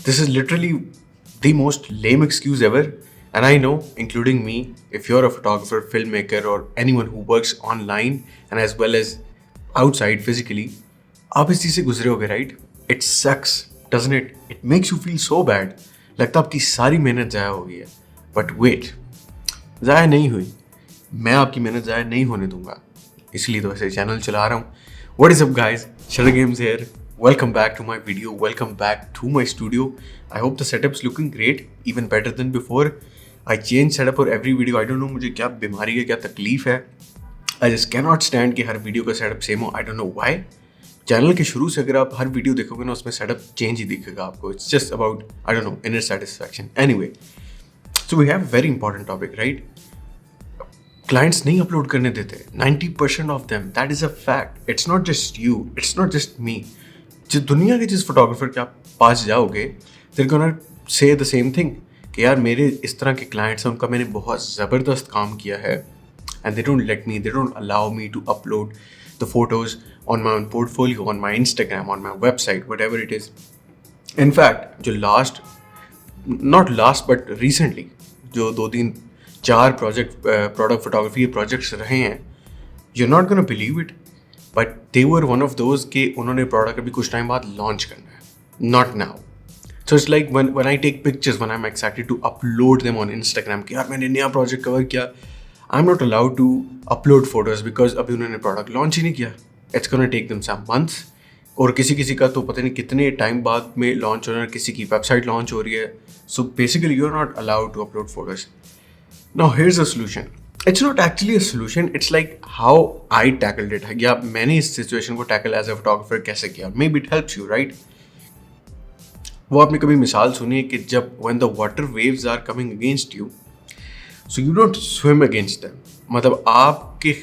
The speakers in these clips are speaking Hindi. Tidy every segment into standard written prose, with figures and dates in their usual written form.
This is literally the most lame excuse ever. And I know, including me, if you're a photographer, filmmaker, or anyone who works online and as well as outside physically, आप इस चीज़ से गुजरे होगे, right? It sucks, doesn't it? It makes you feel so bad. लगता आपकी सारी मेहनत ज़ाया हो गई है. But wait, ज़ाया नहीं हुई. मैं आपकी मेहनत ज़ाया नहीं होने दूंगा. इसलिए तो ऐसे चैनल चला रहा हूँ. What is up guys? Shuttergames here. Welcome back to my video. Welcome back to my studio. I hope the setup's looking great, even better than before. I change setup for every video. I don't know मुझे क्या बीमारी है, क्या तकलीफ है. I just cannot stand कि हर वीडियो का सेटअप सेम हो. I don't know why. Channel के शुरू से अगर आप हर वीडियो देखोगे ना उसमें सेटअप चेंज ही दिखेगा आपको. It's just about, I don't know, inner satisfaction. Anyway, so we have very important topic, right? Clients नहीं अपलोड करने देते 90% of them. That is a fact. It's not just you, it's not just me. दुनिया के जिस फोटोग्राफर के आप पास जाओगे they're gonna say the same thing कि यार मेरे इस तरह के क्लाइंट्स हैं, उनका मैंने बहुत ज़बरदस्त काम किया है and they don't allow me to upload the photos on my own portfolio, on my Instagram, on my website, whatever it is. In fact जो नॉट लास्ट बट रिसेंटली जो 2-3-4 प्रोडक्ट फोटोग्राफी के प्रोजेक्ट्स रहे हैं, you not gonna believe it, but they were one of those कि उन्होंने प्रोडक्ट अभी कुछ टाइम बाद लॉन्च करना है, not now. So it's like when I take pictures, when I'm excited to upload them on Instagram कि यार मैंने नया प्रोजेक्ट कवर किया, I am not allowed to upload photos because अभी उन्होंने प्रोडक्ट लॉन्च ही नहीं किया. It's gonna take them some months, और किसी का तो पता नहीं कितने टाइम बाद में लॉन्च हो रहा है, किसी की वेबसाइट लॉन्च हो रही है. So basically you are not allowed to upload photos. Now here's a solution. It's not actually a solution. It's like how I tackled it. या मैंने इस सिचुएशन को टैकल एज ए फोटोग्राफर कैसे किया. Maybe it helps you, right? वो आपने कभी मिसाल सुनी है कि जब when the water waves are coming against you, so you don't swim against them. मतलब आपके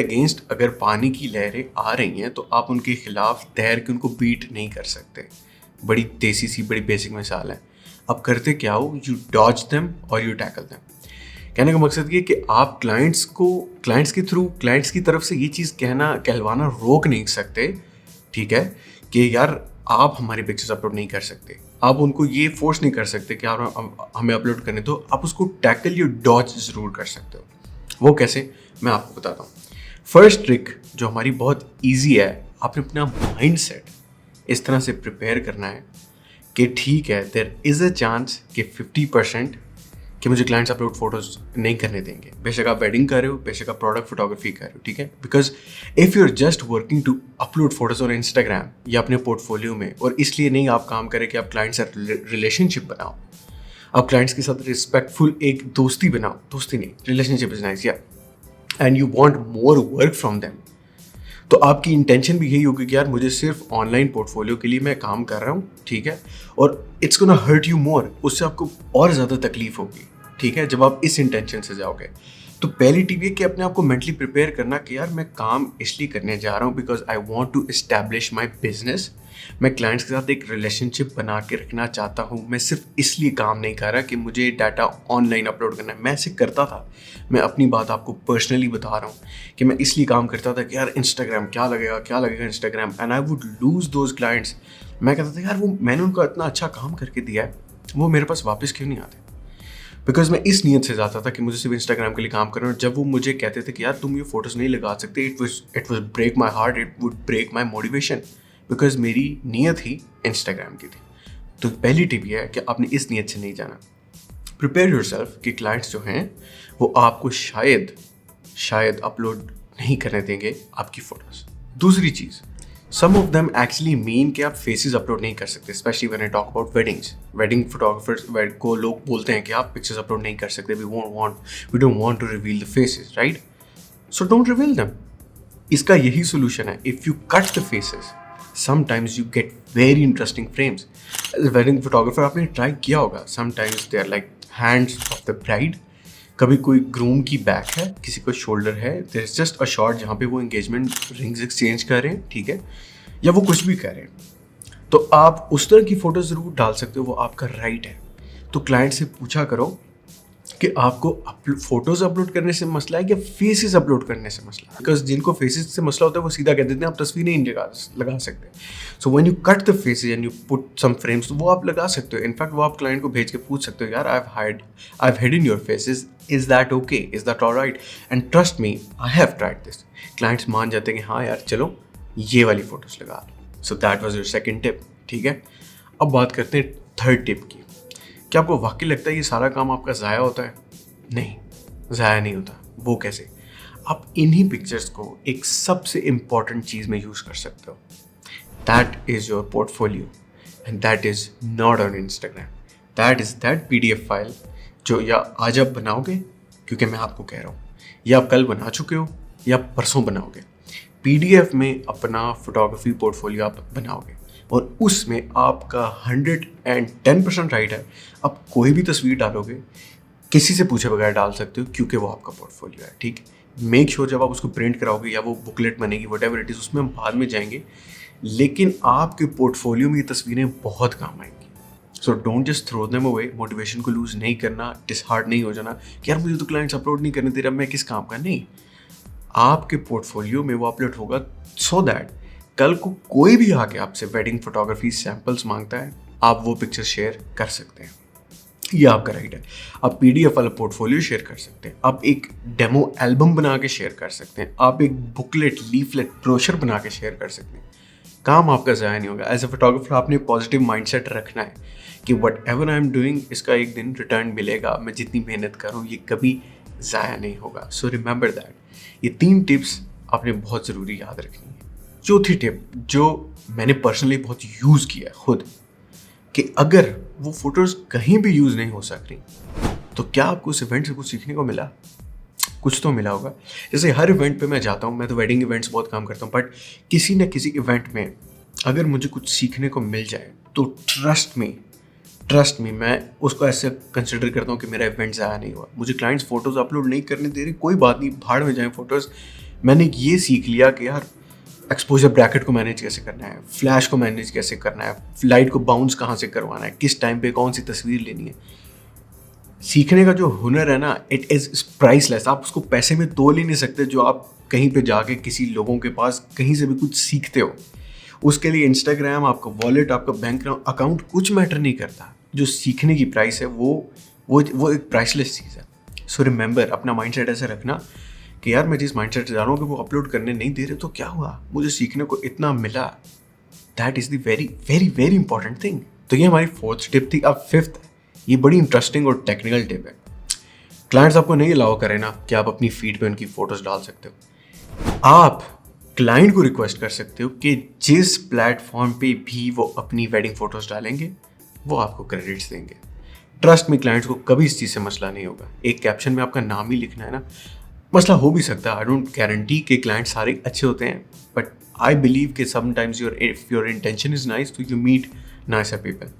अगेंस्ट अगर पानी की लहरें आ रही हैं तो आप उनके खिलाफ तैर के उनको बीट नहीं कर सकते. बड़ी देसी सी बड़ी बेसिक मिसाल है. अब करते क्या हो, यू डॉज देम और यू टैकल देम. कहने का मकसद ये कि आप क्लाइंट्स के थ्रू क्लाइंट्स की तरफ से ये चीज़ कहलवाना रोक नहीं सकते, ठीक है, कि यार आप हमारी पिक्चर्स अपलोड नहीं कर सकते. आप उनको ये फोर्स नहीं कर सकते कि आप हमें अपलोड करने दो. आप उसको टैकल या डॉज ज़रूर कर सकते हो. वो कैसे, मैं आपको बताता हूँ. फर्स्ट ट्रिक जो हमारी बहुत ईजी है, आपने अपना माइंड सेट इस तरह से प्रिपेयर करना है कि ठीक है, देयर इज़ अ चांस कि 50% कि मुझे क्लाइंट्स अपलोड फोटोज नहीं करने देंगे. बेशक आप वेडिंग कर रहे हो, बेशक आप प्रोडक्ट फोटोग्राफी कर रहे हो, ठीक है. Because if you are just working to upload photos on Instagram या अपने पोर्टफोलियो में, और इसलिए नहीं आप काम करें कि आप क्लाइंट से रिलेशनशिप बनाओ, आप क्लाइंट्स के साथ रिस्पेक्टफुल एक दोस्ती बनाओ, दोस्ती नहीं, रिलेशनशिप इज नाइस, या and you want more work from them, तो आपकी इंटेंशन भी यही होगी कि यार मुझे सिर्फ ऑनलाइन पोर्टफोलियो के लिए मैं काम कर रहा हूँ, ठीक है, और it's gonna hurt you more. उससे आपको और ज़्यादा तकलीफ होगी, ठीक है, जब आप इस इंटेंशन से जाओगे. तो पहली टिप ये कि अपने आप को मेंटली प्रिपेयर करना कि यार मैं काम इसलिए करने जा रहा हूँ because I want to establish my business. मैं क्लाइंट्स के साथ एक रिलेशनशिप बना के रखना चाहता हूँ. मैं सिर्फ इसलिए काम नहीं कर रहा कि मुझे डाटा ऑनलाइन अपलोड करना है. मैं ऐसे करता था, मैं अपनी बात आपको पर्सनली बता रहा हूँ कि मैं इसलिए काम करता था कि यार इंस्टाग्राम क्या लगेगा Instagram, and I would lose those clients. मैं कहता था यार वो मैंने उनको इतना अच्छा काम करके दिया है, वो मेरे पास वापस क्यों नहीं आते. बिकॉज मैं इस नीयत से जाता था कि मुझे सिर्फ इंस्टाग्राम के लिए काम करना. और जब वो मुझे कहते थे कि यार तुम ये फोटोज़ नहीं लगा सकते, it was break my heart, it would break my motivation, because मेरी नीयत ही इंस्टाग्राम की थी. तो पहली टिप ये है कि आपने इस नीयत से नहीं जाना. प्रिपेयर योरसेल्फ कि क्लाइंट्स जो हैं वो आपको शायद अपलोड नहीं करने देंगे आपकी फ़ोटोज़. दूसरी चीज़, सम ऑफ देम एक्चुअली मीन कि आप फेसेस अपलोड नहीं कर सकते. Specially when I talk about wedding photographers को लोग बोलते हैं कि आप पिक्चर्स अपलोड नहीं कर सकते, we don't want to reveal the faces, right. So don't reveal them. इसका यही सोल्यूशन है. If you cut the faces, sometimes you get very interesting frames. As a wedding photographer आपने ट्राई किया होगा. Sometimes they are like hands of the bride. कभी कोई ग्रूम की बैक है, किसी को शोल्डर है, there is just a shot जहाँ पे वो एंगेजमेंट रिंग्स एक्सचेंज कर रहे हैं, ठीक है, या वो कुछ भी कर रहे हैं. तो आप उस तरह की फ़ोटो ज़रूर डाल सकते हो, वो आपका राइट है. तो क्लाइंट से पूछा करो कि आपको फोटोज अपलोड करने से मसला है या फेसेस अपलोड करने से मसला है। बिकॉज जिनको फेसेस से मसला होता है वो सीधा कह देते हैं आप तस्वीरें नहीं लगा सकते। So when you cut the faces and you put some frames, तो वो आप लगा सकते हो। इनफैक्ट वो आप क्लाइंट को भेज के पूछ सकते हो, यार I have hidden your faces, is that okay, is that alright? And trust me, I have tried this. Clients मान जाते हैं कि हाँ यार चलो ये वाली फोटोज लगा लो। So that was your second tip. ठीक है, अब बात करते हैं थर्ड टिप की। क्या आपको वाकई लगता है ये सारा काम आपका ज़ाया होता है? नहीं, ज़ाया नहीं होता। वो कैसे? आप इन्हीं पिक्चर्स को एक सबसे इम्पॉर्टेंट चीज़ में यूज़ कर सकते हो। That is your portfolio and that is not on Instagram. That is that PDF file जो या आज आप बनाओगे, क्योंकि मैं आपको कह रहा हूँ, या आप कल बना चुके हो या परसों बनाओगे। PDF में अपना फोटोग्राफी पोर्टफोलियो आप बनाओगे और उसमें आपका 110% राइट है। आप कोई भी तस्वीर डालोगे, किसी से पूछे बगैर डाल सकते हो, क्योंकि वो आपका पोर्टफोलियो है। ठीक, मेक श्योर जब आप उसको प्रिंट कराओगे या वो बुकलेट बनेगी, व्हाटएवर इट इज़, उसमें हम बाद में जाएंगे, लेकिन आपके पोर्टफोलियो में ये तस्वीरें बहुत काम आएंगी। So don't just throw them away. Motivation को लूज़ नहीं करना, डिसहार्ट नहीं हो जाना कि यार मुझे तो क्लाइंट्स अपलोड नहीं करने दे रहा, मैं किस काम का। नहीं, आपके पोर्टफोलियो में वो अपलोड होगा सो दैट कल को कोई भी आके आपसे वेडिंग फोटोग्राफी सैंपल्स मांगता है, आप वो पिक्चर शेयर कर सकते हैं। ये आपका राइट है। आप PDF वाला पोर्टफोलियो शेयर कर सकते हैं, आप एक डेमो एल्बम बना के शेयर कर सकते हैं, आप एक बुकलेट, लीफलेट, ब्रोशर बना के शेयर कर सकते हैं। काम आपका ज़ाया नहीं होगा। एज ए फोटोग्राफर आपने पॉजिटिव माइंडसेट रखना है कि what ever I am doing, इसका एक दिन रिटर्न मिलेगा। मैं जितनी मेहनत करूँ ये कभी ज़ाया नहीं होगा। सो रिमेंबर दैट। ये 3 टिप्स आपने बहुत ज़रूरी याद रखनी है। चौथी टिप जो मैंने पर्सनली बहुत यूज़ किया है खुद, कि अगर वो फोटोज़ कहीं भी यूज़ नहीं हो सक रही तो क्या आपको उस इवेंट से कुछ सीखने को मिला? कुछ तो मिला होगा। जैसे हर इवेंट पे मैं जाता हूँ, मैं तो वेडिंग इवेंट्स बहुत काम करता हूँ, बट किसी न किसी इवेंट में अगर मुझे कुछ सीखने को मिल जाए तो ट्रस्ट मी मैं उसको ऐसे कंसिडर करता हूँ कि मेरा इवेंट ज़ाया नहीं हुआ। मुझे क्लाइंट्स फ़ोटोज़ अपलोड नहीं करने दे रहे, कोई बात नहीं, भाड़ में जाएँ फ़ोटोज़। मैंने ये सीख लिया कि यार एक्सपोजर ब्रैकेट को मैनेज कैसे करना है, फ्लैश को मैनेज कैसे करना है, लाइट को बाउंस कहाँ से करवाना है, किस टाइम पे कौन सी तस्वीर लेनी है। सीखने का जो हुनर है ना, इट इज़ प्राइसलेस। आप उसको पैसे में तोल ही नहीं सकते जो आप कहीं पे जाके किसी लोगों के पास कहीं से भी कुछ सीखते हो। उसके लिए इंस्टाग्राम, आपका वॉलेट, आपका बैंक अकाउंट कुछ मैटर नहीं करता। जो सीखने की प्राइस है वो एक प्राइसलेस चीज़ है। सो रिमेंबर, अपना माइंडसेट ऐसे रखना कि यार मैं जिस माइंडसेट से जा रहा हूँ कि वो अपलोड करने नहीं दे रहे तो क्या हुआ, मुझे सीखने को इतना मिला। That is the very very very important thing. तो ये हमारी 4th टिप थी। अब 5th, ये बड़ी इंटरेस्टिंग और टेक्निकल टिप है। क्लाइंट्स आपको नहीं अलाउ करें ना कि आप अपनी फीड पे उनकी फ़ोटोज़ डाल सकते हो। आप क्लाइंट को रिक्वेस्ट कर सकते हो कि जिस प्लेटफॉर्म पे भी वो अपनी वेडिंग फ़ोटोज़ डालेंगे वो आपको क्रेडिट्स देंगे। ट्रस्ट में, क्लाइंट्स को कभी इस चीज़ से मसला नहीं होगा। एक कैप्शन में आपका नाम ही लिखना है ना, मसला हो भी सकता है। आई डोंट गारंटी कि क्लाइंट सारे अच्छे होते हैं, बट आई बिलीव कि sometimes if your intention is nice तो you meet nicer people.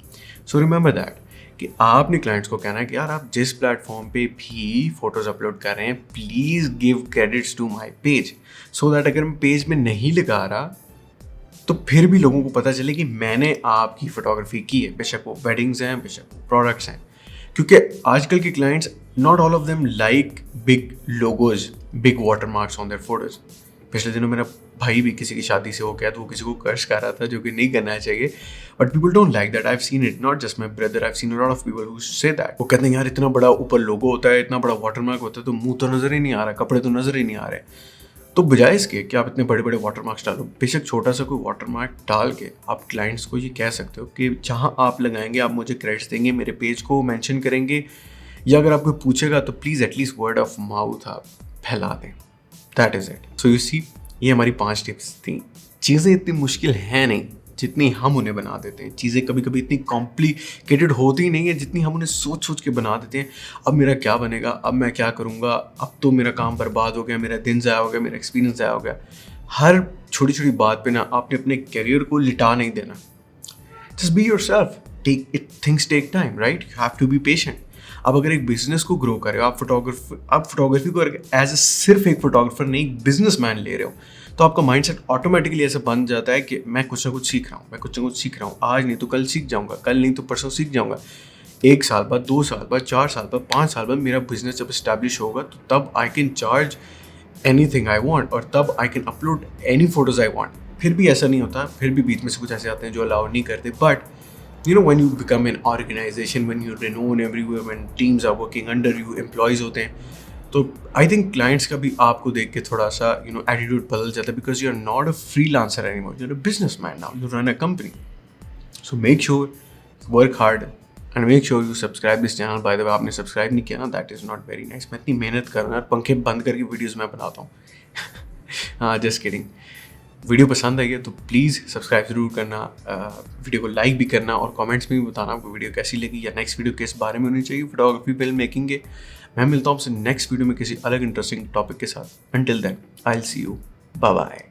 So remember that कि आपने क्लाइंट्स को कहना है कि यार आप जिस प्लेटफॉर्म पे भी फोटोज़ अपलोड कर रहे हैं, please give credits to my page, so that अगर मैं पेज में नहीं लगा रहा तो फिर भी लोगों को पता चले कि मैंने आपकी फ़ोटोग्राफी की है, बेशक वो वेडिंग्स हैं, बेशक वो प्रोडक्ट्स हैं। क्योंकि आजकल के clients, not all of them like big logos, big water marks on their photos. पिछले दिनों मेरा भाई भी किसी की शादी से हो गया तो वो किसी को कर्ज कर रहा था, जो कि नहीं करना चाहिए, but people don't like that. I have seen it, not just my brother, I have seen a lot of people who say that. वो कहते हैं यार इतना बड़ा ऊपर लोगो होता है, इतना बड़ा वाटर मार्क होता है तो मुंह तो नजर ही नहीं आ रहा, कपड़े तो नजर ही नहीं आ रहे। तो बजाय इसके कि आप इतने बड़े बड़े वाटर मार्क्स डालो, बेशक छोटा सा कोई वाटर मार्क डाल के आप क्लाइंट्स को ये कह सकते हो कि जहाँ आप लगाएंगे आप मुझे क्रेडिट्स देंगे, मेरे पेज को मेंशन करेंगे, या अगर आपको पूछेगा तो please at least word of mouth आप फैला दें। That is it. So you see, ये हमारी 5 टिप्स थी। चीज़ें इतनी मुश्किल हैं नहीं जितनी हम उन्हें बना देते हैं। चीज़ें कभी कभी इतनी कॉम्प्लिकेटेड होती ही नहीं है जितनी हम उन्हें सोच सोच के बना देते हैं। अब मेरा क्या बनेगा, अब मैं क्या करूँगा, अब तो मेरा काम बर्बाद हो गया, मेरा दिन ज़ाया हो गया, मेरा एक्सपीरियंस ज़ाया हो गया। हर छोटी छोटी बात पे ना आपने अपने करियर को लिटा नहीं देना। Just be yourself, take it, things take time, right? You have to be patient. अब अगर एक बिजनेस को ग्रो कर रहे हो, आप फोटोग्राफी को एज ए सिर्फ एक फोटोग्राफर नहीं, एक बिजनेसमैन ले रहे हो, तो आपका माइंडसेट ऑटोमेटिकली ऐसा बन जाता है कि मैं कुछ ना कुछ सीख रहा हूँ, मैं कुछ ना कुछ सीख रहा हूँ, आज नहीं तो कल सीख जाऊँगा, कल नहीं तो परसों सीख जाऊँगा। 1 साल बाद, 2 साल बाद, 4 साल बाद, 5 साल बाद मेरा बिजनेस जब इस्टेब्लिश होगा तो तब I can charge anything I want, और तब I can upload any photos I want. फिर भी ऐसा नहीं होता, फिर भी बीच में से कुछ ऐसे आते हैं जो अलाउ नहीं करते। But you know, when you become an organization, when you're renowned everywhere, when teams are working under you, employees होते हैं, तो आई थिंक क्लाइंट्स का भी आपको देख के थोड़ा सा एटीट्यूड बदल जाता है, because you are not a freelancer anymore, you are a businessman now, you run a company. So make sure work hard and make sure you subscribe this channel. By the way, आपने सब्सक्राइब नहीं किया ना, that is not very nice. मैं इतनी मेहनत कर रहा हूँ, पंखे बंद करके वीडियोज़ मैं बनाता हूँ। हाँ, जस्ट किडिंग। वीडियो पसंद आई है तो प्लीज़ सब्सक्राइब ज़रूर करना, वीडियो को लाइक भी करना, और कमेंट्स में भी बताना आपको वीडियो कैसी लगी, या नेक्स्ट वीडियो किस बारे में होनी चाहिए फोटोग्राफी फिल्म मेकिंग के। मैं मिलता हूँ आपसे नेक्स्ट वीडियो में किसी अलग इंटरेस्टिंग टॉपिक के साथ। Until then I will see you, bye bye.